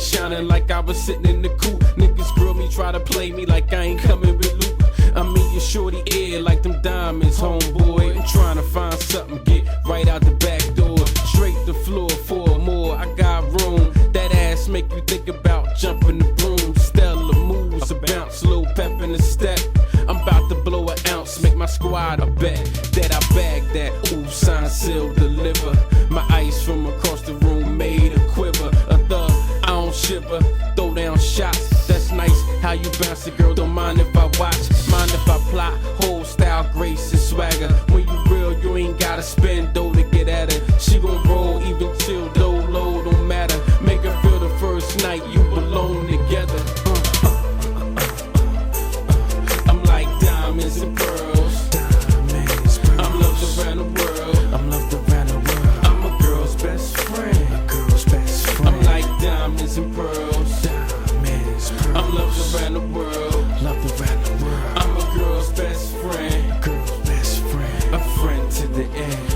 shining like I was sitting in the coop. Niggas grill me, try to play me like I ain't coming with loot. I'm in your shorty ear like them diamonds, homeboy. I'm trying to find something, get right out the back door. Straight the floor for more, I got room. That ass make you think about jumping the broom. Stellar moves, a bounce, little pep in the step. I'm about to blow an ounce, make my squad a bet that I bag that. Ooh, sign, seal, deliver. My ice from across the room made a quiver. A thug, I don't shiver, throw down shots. That's nice how you bounce it, girl. Don't mind if I watch, mind if I plot. Whole style, grace and swagger. When you real, you ain't gotta spend dough to get at her. She gon' roll, even chill, low, low, don't matter. Make her feel the first night you belong together. I'm like diamonds and pearls. I'm loved around the world. I'm a girl's best friend. I'm like diamonds and pearls. I'm loved around the world. I'm a girl's best friend. A friend to the end.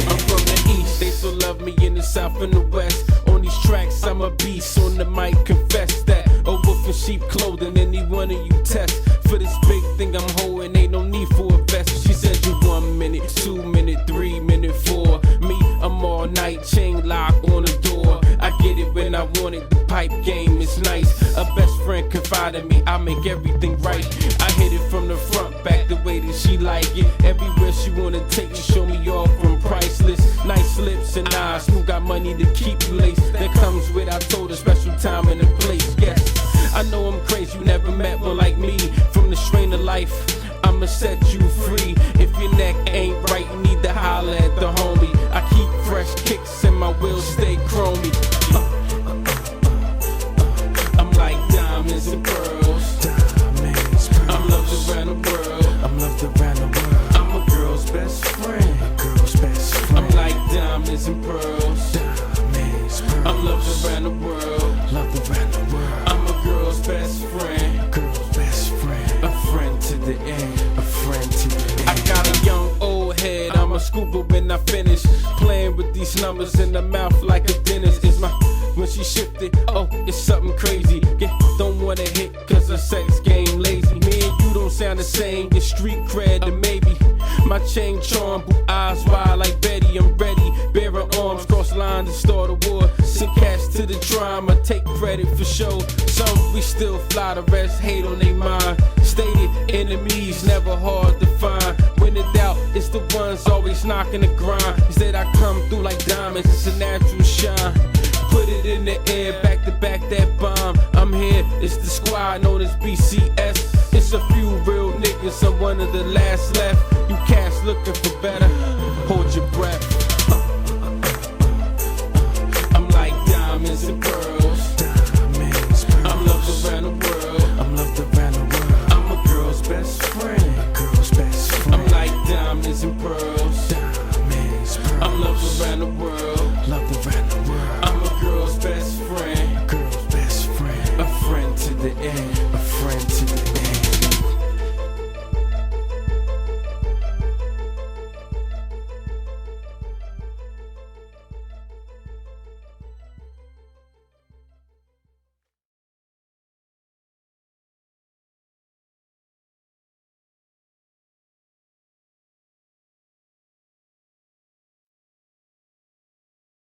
I'm from the east, they still love me in the south and the west. On these tracks, I'm a beast. On the mic, confess that. A wolf in sheep clothing, any one of you test. For this big thing I'm holding, ain't no need for a vest. She said you 1 minute, 2 minute, 3 minute, 4. Me, I'm all night, chain lock on the door. I get it when I want it, the pipe game is nice. A best friend confide in me, I make everything right. I hit it from the front, back the way that she like it. Everywhere she wanna take me, show me off from priceless. Nice lips and eyes, who got money to keep you laced. That comes with, I told her, special time and a place, yes. I know I'm crazy, you never met one like me. From the strain of life, I'ma set you free. If your neck ain't right, you need to holler at the homie. I keep fresh kicks and my wheels stay chromey. I'm like diamonds and pearls. I'm loved around the world. I'm a girl's best friend. I'm like diamonds and pearls. I'm loved around the world. I'm a girl's best friend. A friend to the end. I got a young old head, I'm a scooper when I finish. Playing with these numbers in the mouth like a dentist. Is my when she shifted, oh, it's something crazy. Yeah, don't wanna hit cause her sex game lazy. Me and you don't sound the same, it's street cred or maybe. My chain charm, blue eyes wide like Betty, I'm ready. Bearing arms, cross lines to start a war. Send cash to the drama, take credit for show. Some we still fly, the rest hate on they mind. Stated enemies, never hard to find. When in doubt, it's the ones always knocking the grind. Instead I come through like diamonds, it's a natural shine. Put it in the air, back to back that bomb. I'm here, it's the squad known as BCS. It's a few real niggas, I'm one of the last left. You cats looking for better, hold your breath. I'm like diamonds and pearls. I'm loved around the world. I'm a girl's best friend. I'm like diamonds and pearls. I'm loved around the world. I'm a girl's best friend. A friend to the end.